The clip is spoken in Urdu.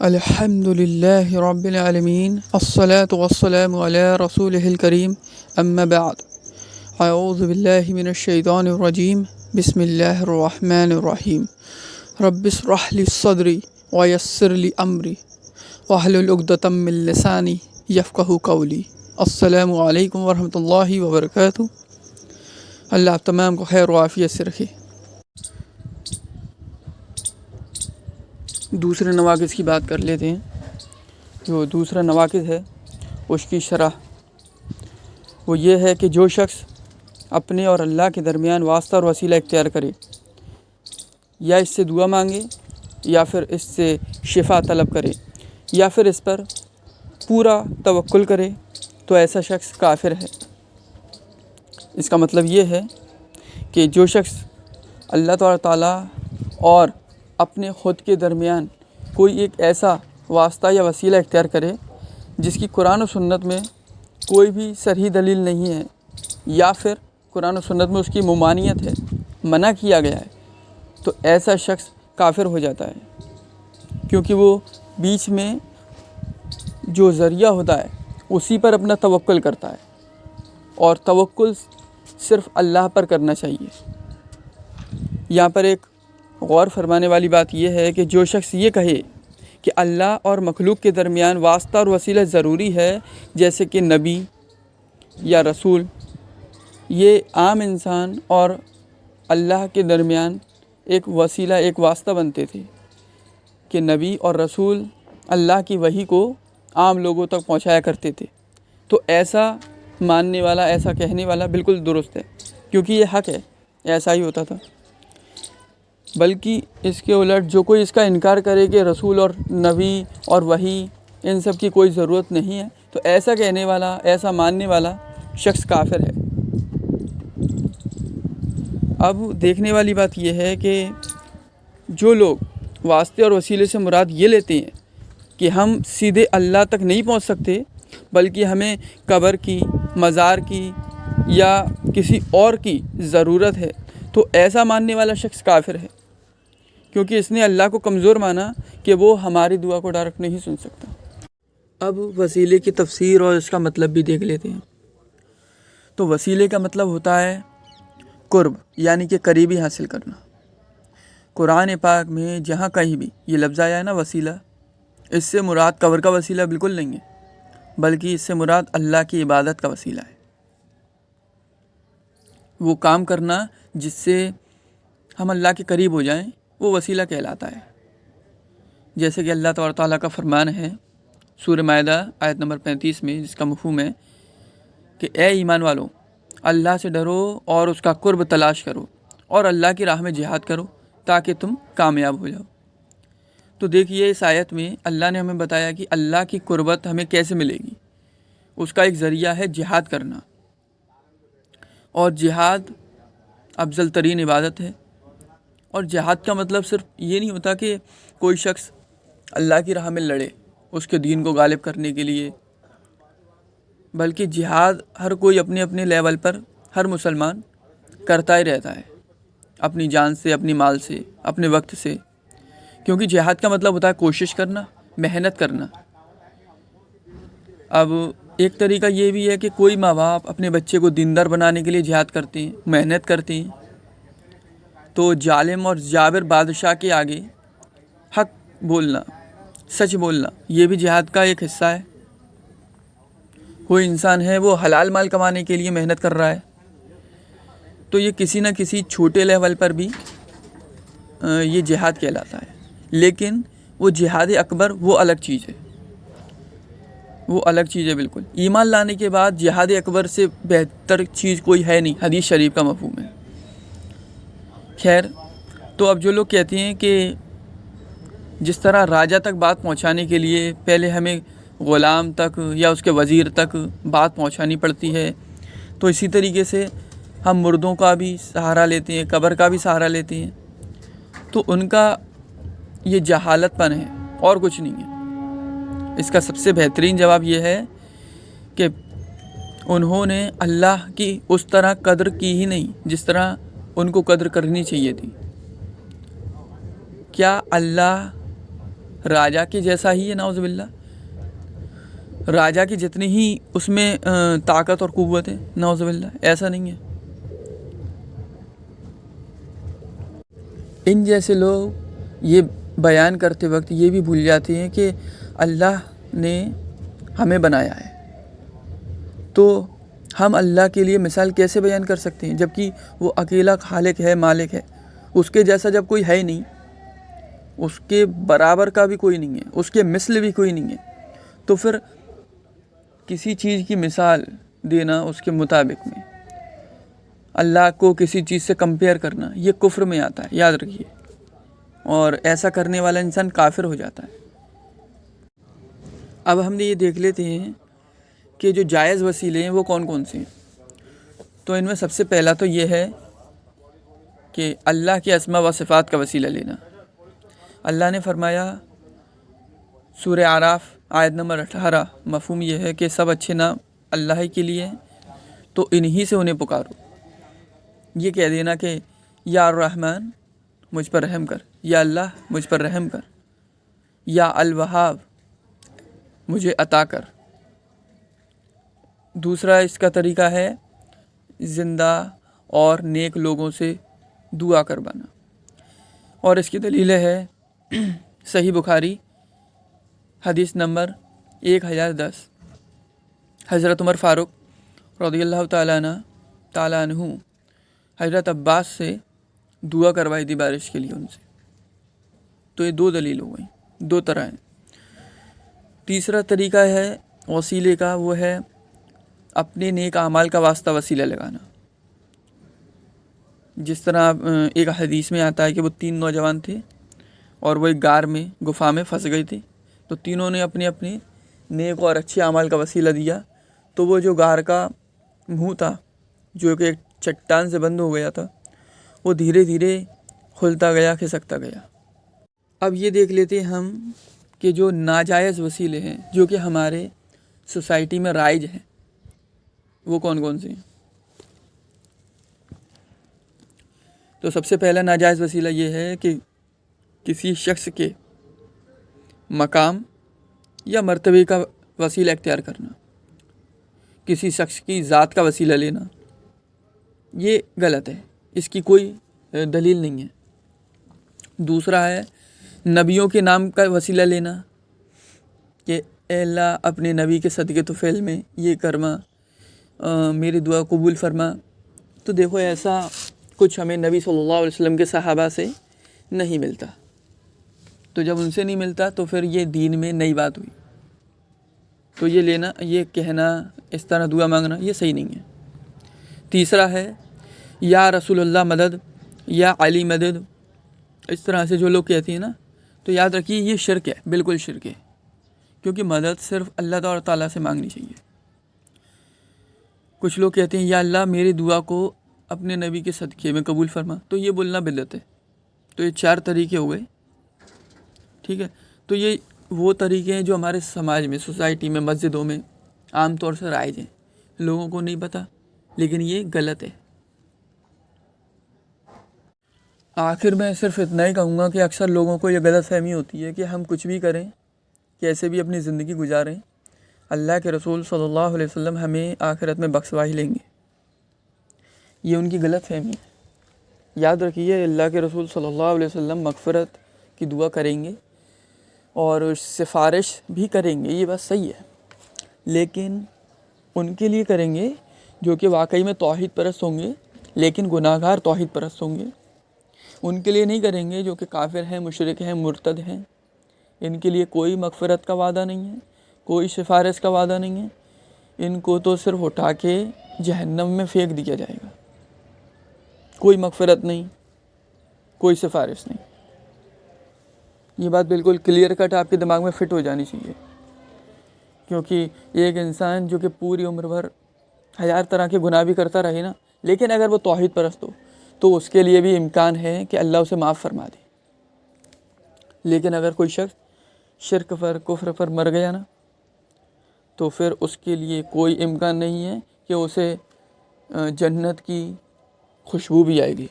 الحمد للہ رب العالمین الصلاة والسلام علی رسولہ الکریم اما بعد اعوذ باللہ من الشیطان الرجیم بسم اللہ الرحمن الرحیم رب اشرح لی صدری ویسر لی امری واحلل عقدۃ من لسانی یفقہوا قولی۔ السلام علیکم ورحمۃ اللہ وبرکاتہ۔ اللہ آپ تمام کو خیر و عافیت سے رکھے۔ دوسرے نواقص کی بات کر لیتے ہیں۔ جو دوسرا نواقص ہے اس کی شرح وہ یہ ہے کہ جو شخص اپنے اور اللہ کے درمیان واسطہ اور وسیلہ اختیار کرے، یا اس سے دعا مانگے، یا پھر اس سے شفا طلب کرے، یا پھر اس پر پورا توکل کرے، تو ایسا شخص کافر ہے۔ اس کا مطلب یہ ہے کہ جو شخص اللہ تعالیٰ اور اپنے خود کے درمیان کوئی ایک ایسا واسطہ یا وسیلہ اختیار کرے جس کی قرآن و سنت میں کوئی بھی صریح دلیل نہیں ہے، یا پھر قرآن و سنت میں اس کی ممانعت ہے، منع کیا گیا ہے، تو ایسا شخص کافر ہو جاتا ہے، کیونکہ وہ بیچ میں جو ذریعہ ہوتا ہے اسی پر اپنا توکل کرتا ہے، اور توکل صرف اللہ پر کرنا چاہیے۔ یہاں پر ایک غور فرمانے والی بات یہ ہے کہ جو شخص یہ کہے کہ اللہ اور مخلوق کے درمیان واسطہ اور وسیلہ ضروری ہے، جیسے کہ نبی یا رسول، یہ عام انسان اور اللہ کے درمیان ایک وسیلہ، ایک واسطہ بنتے تھے کہ نبی اور رسول اللہ کی وحی کو عام لوگوں تک پہنچایا کرتے تھے۔ تو ایسا ماننے والا، ایسا کہنے والا بالکل درست ہے، کیونکہ یہ حق ہے، ایسا ہی ہوتا تھا۔ بلکہ اس کے الٹ جو کوئی اس کا انکار کرے کہ رسول اور نبی اور وحی ان سب کی کوئی ضرورت نہیں ہے، تو ایسا کہنے والا، ایسا ماننے والا شخص کافر ہے۔ اب دیکھنے والی بات یہ ہے کہ جو لوگ واسطے اور وسیلے سے مراد یہ لیتے ہیں کہ ہم سیدھے اللہ تک نہیں پہنچ سکتے، بلکہ ہمیں قبر کی، مزار کی یا کسی اور کی ضرورت ہے، تو ایسا ماننے والا شخص کافر ہے، کیونکہ اس نے اللہ کو کمزور مانا کہ وہ ہماری دعا کو ڈائریکٹ نہیں سن سکتا۔ اب وسیلے کی تفسیر اور اس کا مطلب بھی دیکھ لیتے ہیں۔ تو وسیلے کا مطلب ہوتا ہے قرب، یعنی کہ قریبی حاصل کرنا۔ قرآن پاک میں جہاں کہیں بھی یہ لفظ آیا ہے نا وسیلہ، اس سے مراد قبر کا وسیلہ بالکل نہیں ہے، بلکہ اس سے مراد اللہ کی عبادت کا وسیلہ ہے۔ وہ کام کرنا جس سے ہم اللہ کے قریب ہو جائیں، وہ وسیلہ کہلاتا ہے۔ جیسے کہ اللہ تعالیٰ کا فرمان ہے سورہ مائدہ آیت نمبر 35 میں، جس کا مفہوم ہے کہ اے ایمان والو، اللہ سے ڈرو اور اس کا قرب تلاش کرو، اور اللہ کی راہ میں جہاد کرو تاکہ تم کامیاب ہو جاؤ۔ تو دیکھیے اس آیت میں اللہ نے ہمیں بتایا کہ اللہ کی قربت ہمیں کیسے ملے گی۔ اس کا ایک ذریعہ ہے جہاد کرنا، اور جہاد افضل ترین عبادت ہے۔ اور جہاد کا مطلب صرف یہ نہیں ہوتا کہ کوئی شخص اللہ کی راہ میں لڑے اس کے دین کو غالب کرنے کے لیے، بلکہ جہاد ہر کوئی اپنے اپنے لیول پر، ہر مسلمان کرتا ہی رہتا ہے، اپنی جان سے، اپنی مال سے، اپنے وقت سے، کیونکہ جہاد کا مطلب ہوتا ہے کوشش کرنا، محنت کرنا۔ اب ایک طریقہ یہ بھی ہے کہ کوئی ماں باپ اپنے بچے کو دیندار بنانے کے لیے جہاد کرتے ہیں، محنت کرتے ہیں، تو ظالم اور جابر بادشاہ کے آگے حق بولنا، سچ بولنا، یہ بھی جہاد کا ایک حصہ ہے۔ کوئی انسان ہے وہ حلال مال کمانے کے لیے محنت کر رہا ہے، تو یہ کسی نہ کسی چھوٹے لیول پر بھی یہ جہاد کہلاتا ہے۔ لیکن وہ جہاد اکبر وہ الگ چیز ہے، وہ الگ چیز ہے بالکل۔ ایمان لانے کے بعد جہاد اکبر سے بہتر چیز کوئی ہے نہیں، حدیث شریف کا مفہوم ہے۔ خیر، تو اب جو لوگ کہتے ہیں کہ جس طرح راجہ تک بات پہنچانے کے لیے پہلے ہمیں غلام تک یا اس کے وزیر تک بات پہنچانی پڑتی ہے، تو اسی طریقے سے ہم مردوں کا بھی سہارا لیتے ہیں، قبر کا بھی سہارا لیتے ہیں، تو ان کا یہ جہالت پن ہے اور کچھ نہیں ہے۔ اس کا سب سے بہترین جواب یہ ہے کہ انہوں نے اللہ کی اس طرح قدر کی ہی نہیں جس طرح ان کو قدر کرنی چاہیے تھی۔ کیا اللہ راجا کے جیسا ہی ہے نعوذ باللہ، راجا کی جتنی ہی اس میں طاقت اور قوت ہے، نعوذ باللہ ایسا نہیں ہے۔ ان جیسے لوگ یہ بیان کرتے وقت یہ بھی بھول جاتے ہیں کہ اللہ نے ہمیں بنایا ہے، تو ہم اللہ کے لیے مثال کیسے بیان کر سکتے ہیں جبکہ وہ اکیلا خالق ہے، مالک ہے، اس کے جیسا جب کوئی ہے ہی نہیں، اس کے برابر کا بھی کوئی نہیں ہے، اس کے مثل بھی کوئی نہیں ہے، تو پھر کسی چیز کی مثال دینا اس کے مطابق میں، اللہ کو کسی چیز سے کمپیئر کرنا، یہ کفر میں آتا ہے، یاد رکھیے، اور ایسا کرنے والا انسان کافر ہو جاتا ہے۔ اب ہم نے یہ دیکھ لیتے ہیں کہ جو جائز وسیلے ہیں وہ کون کون سے ہیں۔ تو ان میں سب سے پہلا تو یہ ہے کہ اللہ کے اسماء و صفات کا وسیلہ لینا۔ اللہ نے فرمایا سورہ اعراف آیت نمبر 18، مفہوم یہ ہے کہ سب اچھے نام اللہ ہی کے لیے ہیں، تو انہی سے انہیں پکارو۔ یہ کہہ دینا کہ یا الرحمن مجھ پر رحم کر، یا اللہ مجھ پر رحم کر، یا الوہاب مجھے عطا کر۔ دوسرا اس کا طریقہ ہے زندہ اور نیک لوگوں سے دعا کروانا، اور اس کی دلیل ہے صحیح بخاری حدیث نمبر 1010، حضرت عمر فاروق رضی اللہ تعالیٰ عنہ حضرت عباس سے دعا کروائی تھی بارش کے لیے ان سے۔ تو یہ دو دلیل ہو گئیں، دو طرح ہیں۔ تیسرا طریقہ ہے وسیلے کا، وہ ہے اپنے نیک اعمال کا واسطہ وسیلہ لگانا۔ جس طرح ایک حدیث میں آتا ہے کہ وہ 3 نوجوان تھے اور وہ ایک غار میں گفا میں پھنس گئے تھے، تو تینوں نے اپنے اپنے نیک اور اچھے اعمال کا وسیلہ دیا، تو وہ جو غار کا منہ تھا جو کہ ایک چٹان سے بند ہو گیا تھا، وہ دھیرے دھیرے کھلتا گیا، کھسکتا گیا۔ اب یہ دیکھ لیتے ہیں ہم کہ جو ناجائز وسیلے ہیں جو کہ ہمارے سوسائٹی میں رائج ہیں وہ کون کون سے ہیں۔ تو سب سے پہلا ناجائز وسیلہ یہ ہے کہ کسی شخص کے مقام یا مرتبے کا وسیلہ اختیار کرنا، کسی شخص کی ذات کا وسیلہ لینا، یہ غلط ہے، اس کی کوئی دلیل نہیں ہے۔ دوسرا ہے نبیوں کے نام کا وسیلہ لینا کہ اے اللہ اپنے نبی کے صدقے طفیل میں یہ کرما، میری دعا قبول فرما۔ تو دیکھو ایسا کچھ ہمیں نبی صلی اللہ علیہ وسلم کے صحابہ سے نہیں ملتا، تو جب ان سے نہیں ملتا تو پھر یہ دین میں نئی بات ہوئی، تو یہ لینا، یہ کہنا، اس طرح دعا مانگنا یہ صحیح نہیں ہے۔ تیسرا ہے یا رسول اللہ مدد، یا علی مدد، اس طرح سے جو لوگ کہتے ہیں نا، تو یاد رکھیے یہ شرک ہے، بالکل شرک ہے، کیونکہ مدد صرف اللہ تعالیٰ سے مانگنی چاہیے۔ کچھ لوگ کہتے ہیں یا اللہ میری دعا کو اپنے نبی کے صدقے میں قبول فرما، تو یہ بولنا بدعت ہے۔ تو یہ 4 طریقے ہو گئے، ٹھیک ہے۔ تو یہ وہ طریقے ہیں جو ہمارے سماج میں، سوسائٹی میں، مسجدوں میں عام طور سے رائج ہیں، لوگوں کو نہیں پتہ، لیکن یہ غلط ہے۔ آخر میں صرف اتنا ہی کہوں گا کہ اکثر لوگوں کو یہ غلط فہمی ہوتی ہے کہ ہم کچھ بھی کریں، کیسے بھی اپنی زندگی گزاریں، اللہ کے رسول صلی اللہ علیہ وسلم ہمیں آخرت میں بخشوا ہی لیں گے۔ یہ ان کی غلط فہمی ہے۔ یاد رکھیے اللہ کے رسول صلی اللہ علیہ وسلم مغفرت کی دعا کریں گے اور سفارش بھی کریں گے، یہ بات صحیح ہے، لیکن ان کے لیے کریں گے جو کہ واقعی میں توحید پرست ہوں گے، لیکن گناہ گار توحید پرست ہوں گے۔ ان کے لیے نہیں کریں گے جو کہ کافر ہیں، مشرک ہیں، مرتد ہیں، ان کے لیے کوئی مغفرت کا وعدہ نہیں ہے، کوئی سفارش کا وعدہ نہیں ہے، ان کو تو صرف اٹھا کے جہنم میں پھینک دیا جائے گا، کوئی مغفرت نہیں، کوئی سفارش نہیں۔ یہ بات بالکل کلیئر کٹ آپ کے دماغ میں فٹ ہو جانی چاہیے، کیونکہ ایک انسان جو کہ پوری عمر بھر 1000 طرح کے گناہ بھی کرتا رہے نا، لیکن اگر وہ توحید پرست ہو تو اس کے لیے بھی امکان ہے کہ اللہ اسے معاف فرما دے۔ لیکن اگر کوئی شخص شرک پر، کفر پر مر گیا نا، تو پھر اس کے لیے کوئی امکان نہیں ہے کہ اسے جنت کی خوشبو بھی آئے گی۔